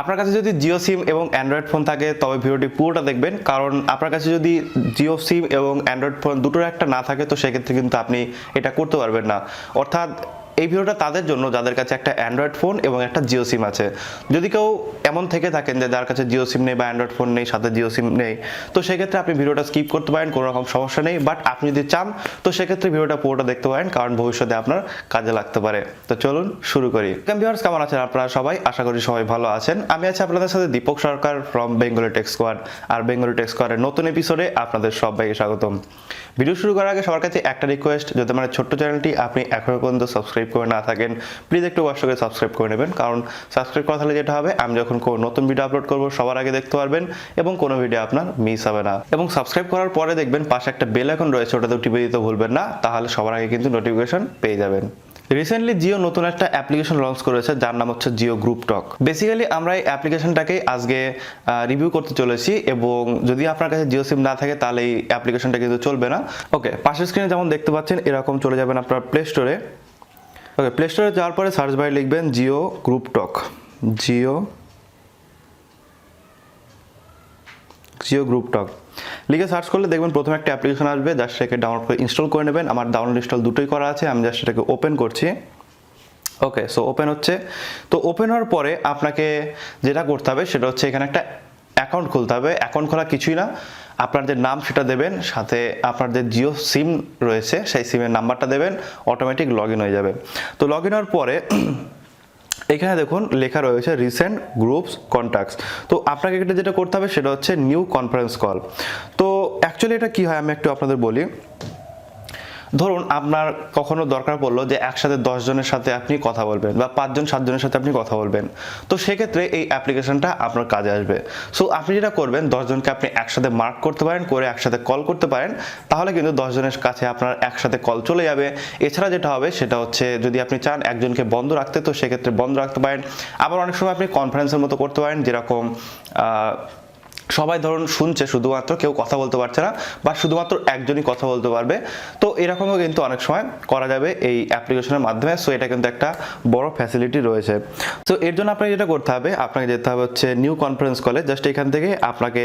আপনার কাছে যদি জিও সিম এবং অ্যান্ড্রয়েড ফোন থাকে তবে ভিডিওটি পুরোটা দেখবেন, কারণ আপনার কাছে যদি জিও সিম এবং অ্যান্ড্রয়েড ফোন দুটোর একটা না থাকে তো সেক্ষেত্রে কিন্তু আপনি এটা করতে পারবেন না। অর্থাৎ এই ভিডিওটা তাদের জন্য যাদের কাছে একটা অ্যান্ড্রয়েড ফোন এবং একটা জিও সিম আছে। যদি কেউ এমন থেকে থাকেন যে যার কাছে জিও সিম নেই বা অ্যান্ড্রয়েড ফোন নেই, সাথে জিও সিম নেই, তো সেক্ষেত্রে আপনি ভিডিওটা স্কিপ করতে পারেন, কোনো রকম সমস্যা নেই। বাট আপনি যদি চান তো সেক্ষেত্রে ভিডিওটা পুরোটা দেখতে পারেন, কারণ ভবিষ্যতে আপনার কাজে লাগতে পারে। তো চলুন শুরু করি। ভিউয়ার্স, কেমন আছেন আপনারা সবাই? আশা করি সবাই ভালো আছেন। আমি আছি আপনাদের সাথে Dipak Sarkar from Bengali tech squad. আর বেঙ্গলি টেক স্কোয়াডের নতুন এপিসোডে আপনাদের সবাইকে স্বাগতম। ভিডিও শুরু করার আগে সবার কাছে একটা রিকোয়েস্ট, যদি আমার ছোট্ট চ্যানেলটি আপনি এখনো পর্যন্ত সাবস্ক্রাইব করে না থাকেন প্লিজ একটু কষ্ট করে সাবস্ক্রাইব করে নেবেন, কারণ সাবস্ক্রাইব করা থাকলে যেটা হবে আমি যখন কোনো নতুন ভিডিও আপলোড করবো সবার আগে দেখতে পারবেন এবং কোনো ভিডিও আপনার মিস হবে না। এবং সাবস্ক্রাইব করার পরে দেখবেন পাশে একটা বেল আইকন রয়েছে, ওটাতেও টিপে দিতে ভুলবেন না, তাহলে সবার আগে কিন্তু নোটিফিকেশন পেয়ে যাবেন। রিসেন্টলি জিও নতুন একটা অ্যাপ্লিকেশন লঞ্চ করেছে যার নাম হচ্ছে জিও গ্রুপ টক। বেসিক্যালি আমরা এই অ্যাপ্লিকেশনটাকে আজকে রিভিউ করতে চলেছি, এবং যদি আপনার কাছে জিও সিম না থাকে তাহলে এই অ্যাপ্লিকেশনটা কিন্তু চলবে না। ওকে, পাশের স্ক্রিনে যেমন দেখতে পাচ্ছেন এরকম চলে যাবেন আপনার প্লে স্টোরে। ওকে, প্লে স্টোরে যাওয়ার পরে সার্চ বারে লিখবেন জিও গ্রুপ টক, জিও গ্রুপ টক লিখে সার্চ করলে দেখবেন প্রথমে একটা অ্যাপ্লিকেশন আসবে, জাস্ট সেটাকে ডাউনলোড করে ইনস্টল করে নেবেন। আমার ডাউনলোড ইনস্টল দুটোই করা আছে, আমি জাস্ট এটাকে ওপেন করছি। ওকে, সো ওপেন হচ্ছে। তো ওপেন হওয়ার পরে আপনাকে যেটা করতে হবে সেটা হচ্ছে এখানে একটা অ্যাকাউন্ট খুলতে হবে। অ্যাকাউন্ট খোলা কিছুই না, আপনার যে নাম সেটা দেবেন, সাথে আপনার যে জিও সিম রয়েছে সেই সিমের নাম্বারটা দেবেন, অটোমেটিক লগ ইন হয়ে যাবে। তো লগ ইন হওয়ার পরে এখানে দেখুন লেখা রয়েছে রিসেন্ট গ্রুপস কন্ট্যাক্টস। তো আপনাকে এটা যেটা করতে হবে সেটা হচ্ছে নিউ কনফারেন্স কল। তো অ্যাকচুয়ালি এটা কি হয় আমি একটু আপনাদের বলি। ধরুন আপনার কখনো দরকার পড়লো যে একসাথে 10 জনের সাথে আপনি কথা বলবেন বা 5 জন 7 জনের সাথে আপনি কথা বলবেন, তো সেক্ষেত্রে এই অ্যাপ্লিকেশনটা আপনার কাজে আসবে। সো আপনি যেটা করবেন 10 জনকে আপনি একসাথে মার্ক করতে পারেন, করে একসাথে কল করতে পারেন, তাহলে কিন্তু 10 জনের কাছে আপনার একসাথে কল চলে যাবে। এছাড়া যেটা হবে সেটা হচ্ছে যদি আপনি চান একজনকে বন্ধ রাখতে তো সেক্ষেত্রে বন্ধ রাখতে পারেন। আবার অনেক সময় আপনি কনফারেন্সের মতো করতে পারেন, যেরকম সবাই ধরুন শুনছে শুধুমাত্র, কেউ কথা বলতে পারছে না বা শুধুমাত্র একজনই কথা বলতে পারবে, তো এরকমও কিন্তু অনেক সময় করা যাবে এই অ্যাপ্লিকেশনের মাধ্যমে। সো এটা কিন্তু একটা বড় ফ্যাসিলিটি রয়েছে। তো এর জন্য আপনাকে যেটা করতে হবে, আপনাকে যেতে হবে হচ্ছে নিউ কনফারেন্স কলে। জাস্ট এখান থেকে আপনাকে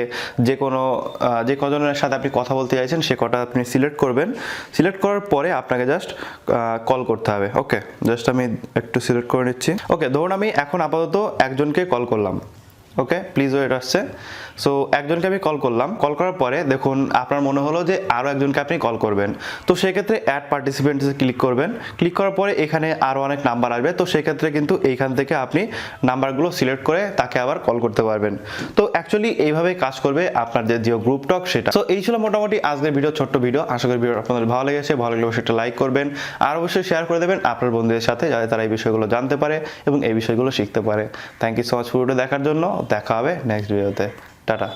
যে কজনের সাথে আপনি কথা বলতে চাইছেন সে কটা আপনি সিলেক্ট করবেন। সিলেক্ট করার পরে আপনাকে জাস্ট কল করতে হবে। ওকে, জাস্ট আমি একটু সিলেক্ট করে নিচ্ছি। ওকে, ধরুন আমি এখন আপাতত একজনকে কল করলাম। ওকে, প্লিজ ওয়েট আসছে। সো একজনকে আমি কল করলাম। কল করার পরে দেখুন আপনার মনে হলো যে আরও একজনকে আপনি কল করবেন, তো সেক্ষেত্রে অ্যাড পার্টিসিপেন্টসে ক্লিক করবেন। ক্লিক করার পরে এখানে আরও অনেক নাম্বার আসবে, তো সেক্ষেত্রে কিন্তু এইখান থেকে আপনি নাম্বারগুলো সিলেক্ট করে তাকে আবার কল করতে পারবেন। তো অ্যাকচুয়ালি এইভাবেই কাজ করবে আপনার যে জিও গ্রুপ টক সেটা। তো এই ছিল মোটামুটি আজকের ভিডিও, ছোট্ট ভিডিও। আশা করি ভিডিও আপনাদের ভালো লেগেছে। ভালো লাগলে অবশ্যই একটা লাইক করবেন, আর অবশ্যই শেয়ার করে দেবেন আপনার বন্ধুদের সাথে, যাতে তারা এই বিষয়গুলো জানতে পারে এবং এই বিষয়গুলো শিখতে পারে। থ্যাংক ইউ সো মাচ ভিডিওটা দেখার জন্য। দেখা হবে নেক্সট ভিডিওতে। টাটা।